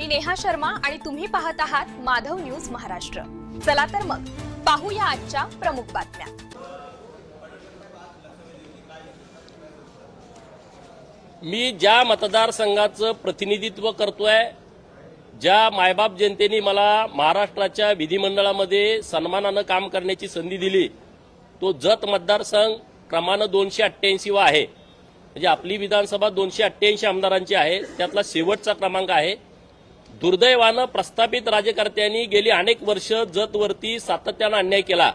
मी नेहा शर्मा आणि तुम्ही पाहत आहात माधव न्यूज महाराष्ट्र। चला तर मग पाहूया आजच्या प्रमुख बातम्या। मी ज्या मतदारसंघाचं प्रतिनिधित्व करतोय, ज्या मायबाप जनतेने मला महाराष्ट्राच्या विधिमंडळामध्ये सन्मानानं काम करण्याची संधी दिली, तो जत मतदारसंघ क्रमांक 288 वा आहे। म्हणजे आपली विधानसभा 288 आमदारांची आहे, त्यातला शेवटचा क्रमांक आहे। दुर्दैवानं प्रस्थापित राज्यकर्त्यांनी गेली अनेक वर्ष जतवरती सातत्यानं अन्याय केला।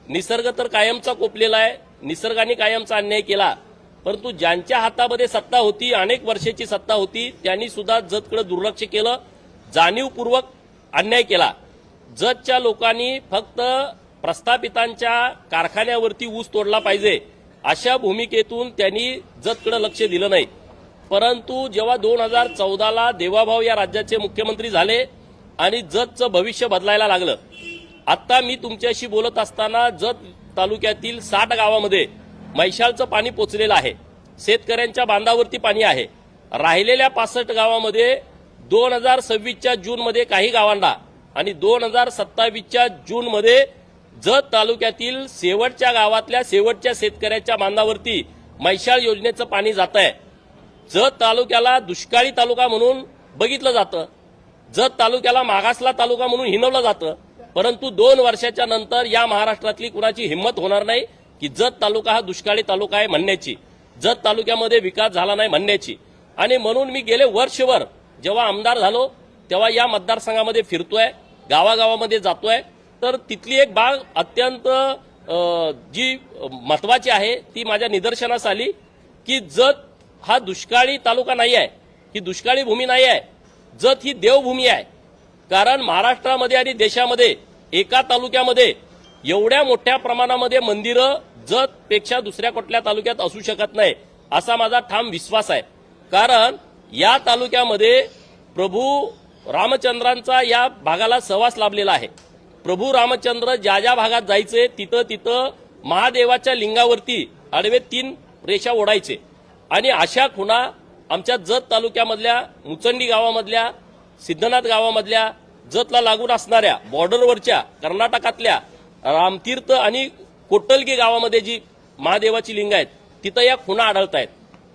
निसर्ग तर कायमचा कोपलेला आहे, निसर्गाने कायमचा अन्याय केला, परंतु ज्यांच्या हातामध्ये सत्ता होती, अनेक वर्षाची सत्ता होती, त्यांनी सुद्धा जतकडे दुर्लक्ष केलं, जाणीवपूर्वक अन्याय केला। जतच्या लोकांनी फक्त प्रस्थापितांच्या कारखान्यावरती ऊस तोडला पाहिजे अशा भूमिकेतून त्यांनी जतकडे लक्ष दिलं नाही। परंतु जेव्हा 2014ला देवाभाऊ या राज्याचे मुख्यमंत्री झाले आणि जतचं भविष्य बदलायला लागलं, आता मी तुमच्याशी बोलत असताना जत तालुक्यातील 60 गावामध्ये मैशालचं पाणी पोचलेलं आहे, शेतकऱ्यांच्या बांधावरती पाणी आहे। राहिलेल्या 65 गावामध्ये 2026च्या जूनमध्ये काही गावांना आणि 2027च्या जूनमध्ये जत तालुक्यातील शेवटच्या गावातल्या शेवटच्या शेतकऱ्याच्या बांधावरती मैशाळ योजनेचं पाणी जात आहे। जत तालुक्याला दुष्काळी तालुका म्हणून बघितलं जातं, जत तालुक्याला मागासला तालुका म्हणून हिणवलं जातं, परंतु 2 वर्षाच्या नंतर या महाराष्ट्रातली कुणाची हिंमत होणार नाही की जत तालुका हा दुष्काळी तालुका आहे म्हणण्याची, जत तालुक्यामध्ये विकास झाला नाही म्हणण्याची। आणि म्हणून मी गेले वर्षभर जेव्हा आमदार झालो तेव्हा या मतदारसंघामध्ये फिरतोय, गावागावामध्ये जातोय, तर तिथली एक बाब अत्यंत जी महत्वाची आहे ती माझ्या निदर्शनास आली की जत हा दुष्काळी तालुका नाही आहे, ही दुष्काळी भूमी नाही आहे, जत ही देवभूमी आहे। कारण महाराष्ट्रामध्ये आणि देशामध्ये एका तालुक्यामध्ये एवढ्या मोठ्या प्रमाणामध्ये मंदिरं जत पेक्षा दुसऱ्या कुठल्या तालुक्यात असू शकत नाही असा माझा ठाम विश्वास आहे। कारण या तालुक्यामध्ये प्रभू रामचंद्रांचा या भागाला सहवास लाभलेला आहे। प्रभू रामचंद्र ज्या ज्या भागात जायचे तिथं तिथं महादेवाच्या लिंगावरती आडवे 3 रेषा ओढायचे आणि अशा खुणा आमच्या जत तालुक्यामधल्या मुचंडी गावामधल्या, सिद्धनाथ गावामधल्या, जतला लागून असणाऱ्या बॉर्डरवरच्या कर्नाटकातल्या रामतीर्थ आणि कोटलगी गावामध्ये जी महादेवाची लिंग आहेत तिथं या खुणा आढळत आहेत।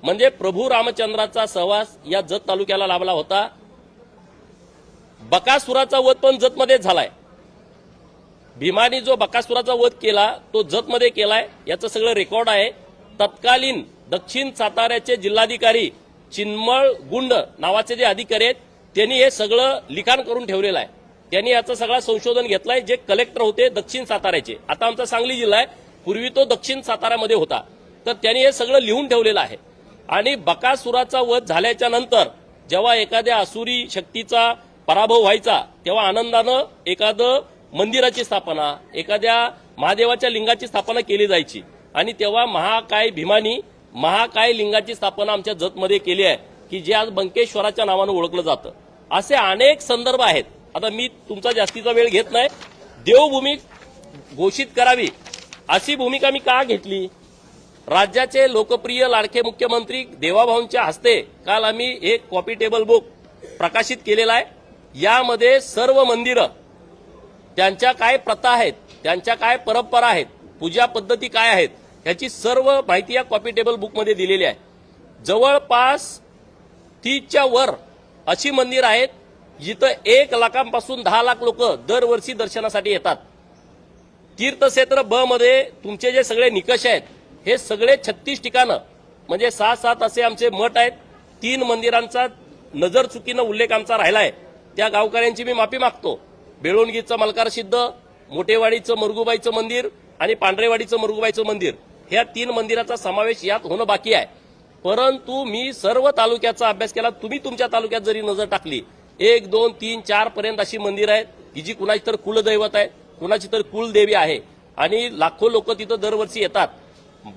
म्हणजे प्रभू रामचंद्राचा सहवास या जत तालुक्याला लाभला होता। बकासुराचा वध पण जतमध्येच झालाय। भीमाने जो बकासुराचा वध केला तो जतमध्ये केलाय, याचं सगळं रेकॉर्ड आहे। तत्कालीन दक्षिण साताऱ्याचे जिल्हाधिकारी चिन्मळ गुंड नावाचे जे अधिकारी आहेत त्यांनी हे सगळं लिखाण करून ठेवलेलं आहे। त्यांनी याचं सगळं संशोधन घेतलंय। जे कलेक्टर होते दक्षिण साताऱ्याचे, आता आमचा सांगली जिल्हा आहे, पूर्वी तो दक्षिण साताऱ्यामध्ये होता, तर त्यांनी हे सगळं लिहून ठेवलेलं आहे। आणि बकासुराचा वध झाल्याच्या नंतर जेव्हा एखाद्या असुरी शक्तीचा पराभव व्हायचा तेव्हा आनंदानं एखादं मंदिराची स्थापना, एखाद्या महादेवाच्या लिंगाची स्थापना केली जायची आणि तेव्हा महाकाय भीमानी महाकाय लिंगाची स्थापना आमच्या जतमध्ये केली आहे की जे आज बंकेश्वराच्या नावानं ओळखलं जातं। असे अनेक संदर्भ आहेत। आता मी तुमचा जास्तीचा वेळ घेत नाही। देवभूमी घोषित करावी अशी भूमिका मी का घेतली? राज्याचे लोकप्रिय लाडके मुख्यमंत्री देवाभाऊंच्या हस्ते काल आम्ही एक कॉपी टेबल बुक प्रकाशित केलेला आहे। यामध्ये सर्व मंदिरं, त्यांच्या काय प्रथा आहेत, त्यांच्या काय परंपरा आहेत, पूजा पद्धती काय आहेत, याची सर्व माहिती या कॉपी टेबल बुकमध्ये दिलेली आहे। जवळपास 30च्या वर अशी मंदिर आहेत जिथं 1 लाखांपासून 10 लाख लोक दरवर्षी दर्शनासाठी येतात। तीर्थक्षेत्र ब मध्ये तुमचे जे सगळे निकष आहेत हे सगळे 36 ठिकाणं म्हणजे 6-7 असे आमचे मठ आहेत। 3 मंदिरांचा नजर चुकीनं उल्लेख आमचा राहिलाय, त्या गावकऱ्यांची मी माफी मागतो। बेळोणगीचं मलकार सिद्ध, मोठेवाडीचं मरगुबाईचं मंदिर आणि पांढरेवाडीचं मरगुबाईचं मंदिर, ह्या 3 मंदिराचा समावेश यात होणं बाकी आहे। परंतु मी सर्व तालुक्याचा अभ्यास केला। तुम्ही तुमच्या तालुक्यात जरी नजर टाकली 1, 2, 3, 4 पर्यंत अशी मंदिर आहेत की जी कुणाची तर कुलदैवत आहे, कुणाची तर कुलदेवी आहे आणि लाखो लोक तिथं दरवर्षी येतात।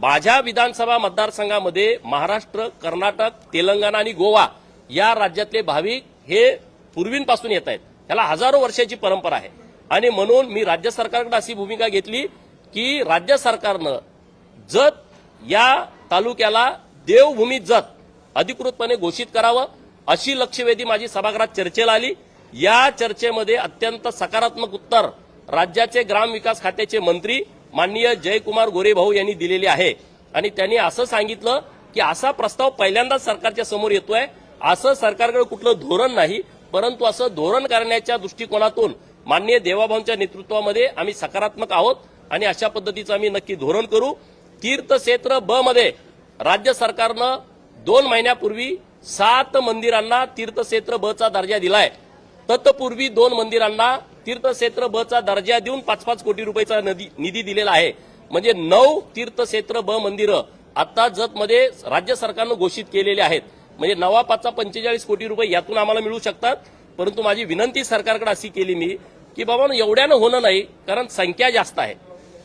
माझ्या विधानसभा मतदारसंघामध्ये महाराष्ट्र, कर्नाटक, तेलंगणा आणि गोवा या राज्यातले भाविक हे पूर्वीपासून येत आहेत। त्याला हजारो वर्षाची परंपरा आहे आणि म्हणून मी राज्य सरकारकडे अशी भूमिका घेतली की राज्य सरकारनं जत या तालुक्याला देवभूमी जत अधिकृतपणे घोषित करावं अशी लक्षवेधी माझी सभागृहात चर्चेला आली। या चर्चेमध्ये अत्यंत सकारात्मक उत्तर राज्याचे ग्रामविकास खात्याचे मंत्री माननीय जयकुमार गोरे भाऊ यांनी दिलेले आहे आणि त्यांनी असं सांगितलं की असा प्रस्ताव पहिल्यांदाच सरकारच्या समोर येतोय। असं सरकारकडे कुठलं धोरण नाही, परंतु असं धोरण करण्याच्या दृष्टिकोनातून माननीय देवाभाऊंच्या नेतृत्वामध्ये आम्ही सकारात्मक आहोत आणि अशा पद्धतीचं आम्ही नक्की धोरण करू। तीर्थक्षेत्र ब मध्ये राज्य सरकारनं 2 महिन्यापूर्वी 7 मंदिरांना तीर्थक्षेत्र ब चा दर्जा दिलाय। तत्पूर्वी 2 मंदिरांना तीर्थक्षेत्र ब चा दर्जा देऊन 5-5 कोटी रुपयाचा निधी दिलेला आहे। म्हणजे 9 तीर्थक्षेत्र ब मंदिरं आता जतमध्ये राज्य सरकारनं घोषित केलेले आहेत। म्हणजे 9-5 45 कोटी रुपये यातून आम्हाला मिळू शकतात। परंतु माझी विनंती सरकारकडे अशी केली मी की बाबा एवढ्यानं होणं नाही, कारण संख्या जास्त आहे।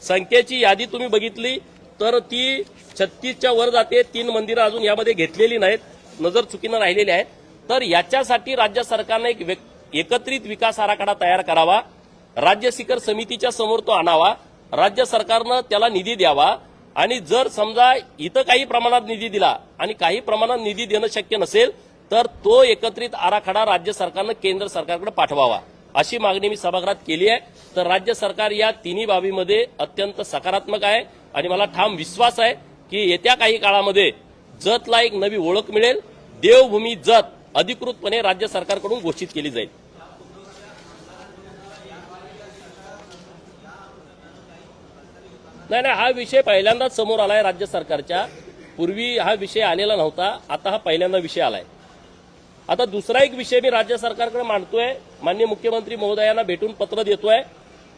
संख्येची यादी तुम्ही बघितली तर ती 36च्या वर जाते। 3 मंदिरं अजून यामध्ये घेतलेली नाहीत, नजर चुकीनं राहिलेली आहेत। तर याच्यासाठी राज्य सरकारने एक एकत्रित विकास आराखडा तयार करावा, राज्य शिखर समितीच्या समोर तो आणावा, राज्य सरकारनं त्याला निधी द्यावा आणि जर समजा इथं काही प्रमाणात निधी दिला आणि काही प्रमाणात निधी देणं शक्य नसेल तर तो एकत्रित आराखडा राज्य सरकारनं केंद्र सरकारकडे पाठवावा, अशी मागणी मी सभागृहात केली आहे। तर राज्य सरकार या तिन्ही बाबीमध्ये अत्यंत सकारात्मक आहे आणि मला ठाम विश्वास आहे की येत्या काही काळामध्ये जतला एक नवी ओळख मिळेल। देवभूमी जत अधिकृतपणे राज्य सरकारकडून घोषित केली जाईल। नाही, हा विषय पहिल्यांदाच समोर आलाय राज्य सरकारच्या। पूर्वी हा विषय आलेला नव्हता, आता हा पहिल्यांदा विषय आलाय। आता दुसरा एक विषय मी राज्य सरकारकडे मांडतोय, माननीय मुख्यमंत्री महोदयांना भेटून पत्र देतोय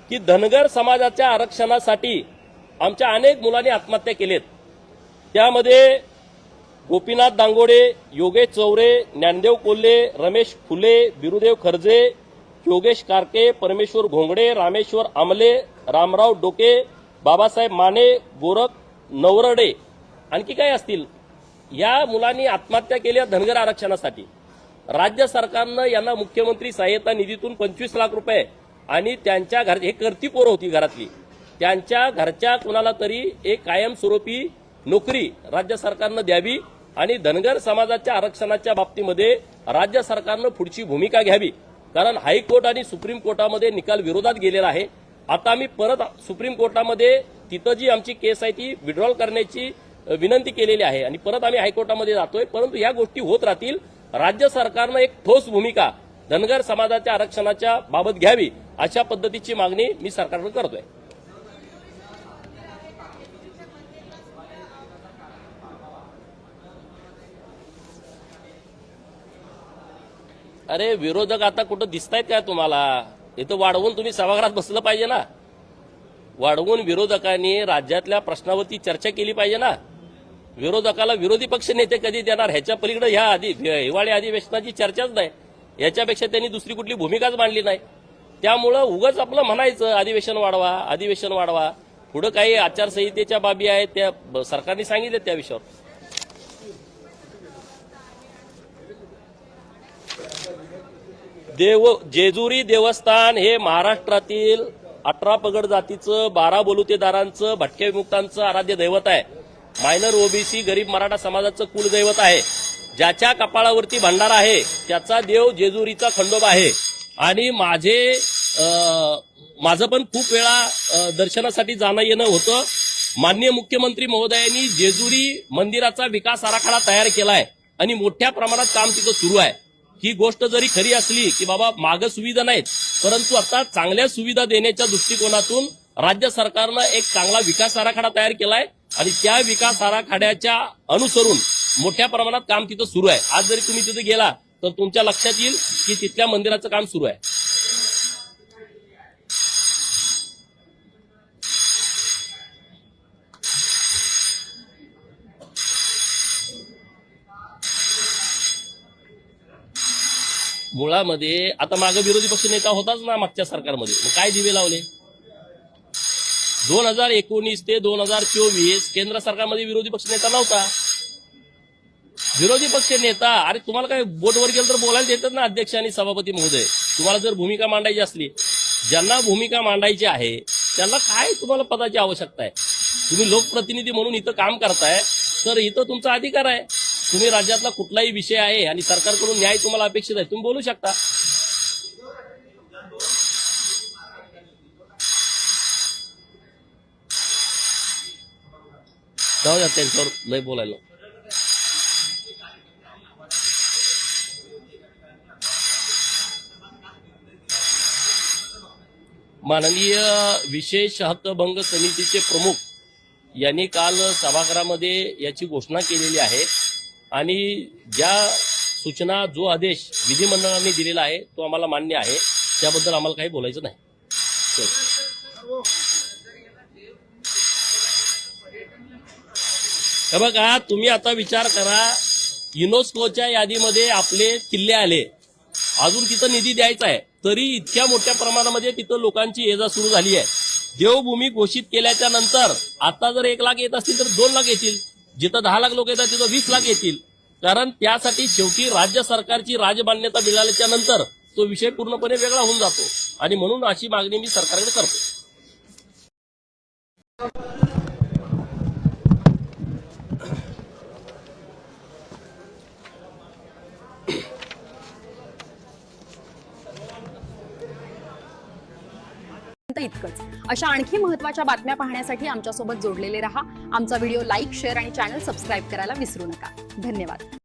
की धनगर समाजाच्या आरक्षणासाठी आमच्या अनेक मुलांनी आत्महत्या केलेत। त्यामध्ये गोपीनाथ दांगोडे, योगेश चौरे, ज्ञानदेव कोल्हे, रमेश फुले, बिरुदेव खर्जे, योगेश कारके, परमेश्वर घोंगडे, रामेश्वर आमले, रामराव डोके, बाबासाहेब माने, गोरख नवरडे, आणखी काय असतील, या मुलांनी आत्महत्या केल्या धनगर आरक्षणासाठी। राज्य सरकारनं यांना मुख्यमंत्री सहाय्यता निधीतून 25 लाख रुपये आणि त्यांच्या घर, हे करती पोरं होती घरातली, त्यांच्या घरच्या कुणाला तरी एक कायमस्वरूपी नोकरी राज्य सरकारनं द्यावी आणि धनगर समाजाच्या आरक्षणाच्या बाबतीमध्ये राज्य सरकारनं पुढची भूमिका घ्यावी। कारण हायकोर्ट आणि सुप्रीम कोर्टामध्ये निकाल विरोधात गेलेला आहे। आता आम्ही परत सुप्रीम कोर्टामध्ये तिथं जी आमची केस आहे ती विड्रॉल करण्याची विनंती केलेली आहे आणि परत आम्ही हायकोर्टामध्ये जातोय। परंतु या गोष्टी होत राहतील। राज्य सरकारनं एक ठोस भूमिका धनगर समाजाच्या आरक्षणाच्या बाबत घ्यावी, अशा पद्धतीची मागणी मी सरकारकडे करतोय। अरे विरोधक आता कुठं दिसतायत काय तुम्हाला? इथं वाढवून तुम्ही सभागृहात बसलं पाहिजे ना। वाढवून विरोधकांनी राज्यातल्या प्रश्नावरती चर्चा केली पाहिजे ना। विरोधकाला विरोधी पक्ष नेते कधी देणार? ह्याच्या पलीकडे ह्या हिवाळी अधिवेशनाची चर्चाच नाही, याच्यापेक्षा त्यांनी दुसरी कुठली भूमिकाच मांडली नाही। त्यामुळं उगाच आपलं म्हणायचं अधिवेशन वाढवा, अधिवेशन वाढवा। पुढे काही आचारसंहितेच्या बाबी आहेत त्या सरकारने सांगितले त्या विषयावर। जेजुरी देवस्थान हे महाराष्ट्रातील 18 पगड जातीचं, 12 बलुतेदारांचं, भटक्या विमुक्तांचं आराध्य दैवत आहे। मायनर ओबीसी गरीब मराठा समाजाचं कुलदैवत आहे। ज्याच्या कपाळावरती भंडारा आहे त्याचा देव जेजुरीचा खंडोबा आहे। आणि माझं पण खूप वेळा दर्शनासाठी जाणं येणं होतं। माननीय मुख्यमंत्री महोदयांनी जेजुरी मंदिराचा विकास आराखडा तयार केलाय आणि मोठ्या प्रमाणात काम तिथं सुरू आहे। ही गोष्ट जरी खरी असली की बाबा मागे सुविधा नाहीत, परंतु आता चांगल्या सुविधा देण्याच्या दृष्टिकोनातून राज्य सरकारनं एक चांगला विकास आराखडा तयार केलाय आणि त्या विकास आराखड्याच्या अनुसरून मोठ्या प्रमाणात काम तिथं सुरू आहे। आज जरी तुम्ही तिथे गेला तर तुमच्या लक्षात येईल की तिथल्या मंदिराचं काम सुरू आहे। मुळामध्ये आता मागे विरोधी पक्ष नेता होताच ना मागच्या सरकारमध्ये, मग काय दिवे लावले? 2019 ते 2024 केंद्र सरकारमध्ये विरोधी पक्ष नेता नव्हता। विरोधी पक्ष नेता, अरे तुम्हाला काय बोटवर गेलं तर बोलायला देतात ना अध्यक्ष आणि सभापती महोदय। तुम्हाला जर भूमिका मांडायची असली, ज्यांना भूमिका मांडायची आहे त्यांना काय तुम्हाला पदाची आवश्यकता आहे? तुम्ही लोकप्रतिनिधी म्हणून इथं काम करताय तर इथं तुमचा अधिकार आहे। तुम्ही राज्यातला कुठलाही विषय आहे आणि सरकारकडून न्याय तुम्हाला अपेक्षित आहे, तुम्ही बोलू शकता. जाऊ द्या, त्यांच्यावर लय बोलायला. माननीय विशेष हक्कभंग समितीचे प्रमुख यांनी काल सभागृहामध्ये याची घोषणा केलेली आहे आणि ज्या सूचना, जो आदेश विधिमंडळाने दिलेला आहे तो आम्हाला मान्य आहे. त्याबद्दल आम्हाला काही बोलायचं नाही. हे बघा, तुम्ही आता विचार करा, युनेस्कोच्या यादीमध्ये आपले किल्ले आले, अजून तिथं निधी द्यायचा आहे, तरी इतक्या मोठ्या प्रमाणामध्ये तिथं लोकांची ये जा सुरू झाली आहे. देवभूमी घोषित केल्याच्या नंतर आता जर 1 लाख येत असतील तर 2 लाख येतील, जिथं 10 लाख लोक येतात तिथं 20 लाख येतील. कारण त्यासाठी शेवटी राज्य सरकारची राजमान्यता मिळाल्याच्या नंतर तो विषय पूर्णपणे वेगळा होऊन जातो आणि म्हणून अशी मागणी मी सरकारकडे करतो. इतकंच. अशा आणखी महत्त्वाच्या बातम्या पाहण्यासाठी आमच्यासोबत जोडलेले रहा. आमचा व्हिडिओ लाईक, शेअर आणि चॅनल सबस्क्राईब करायला विसरू नका. धन्यवाद.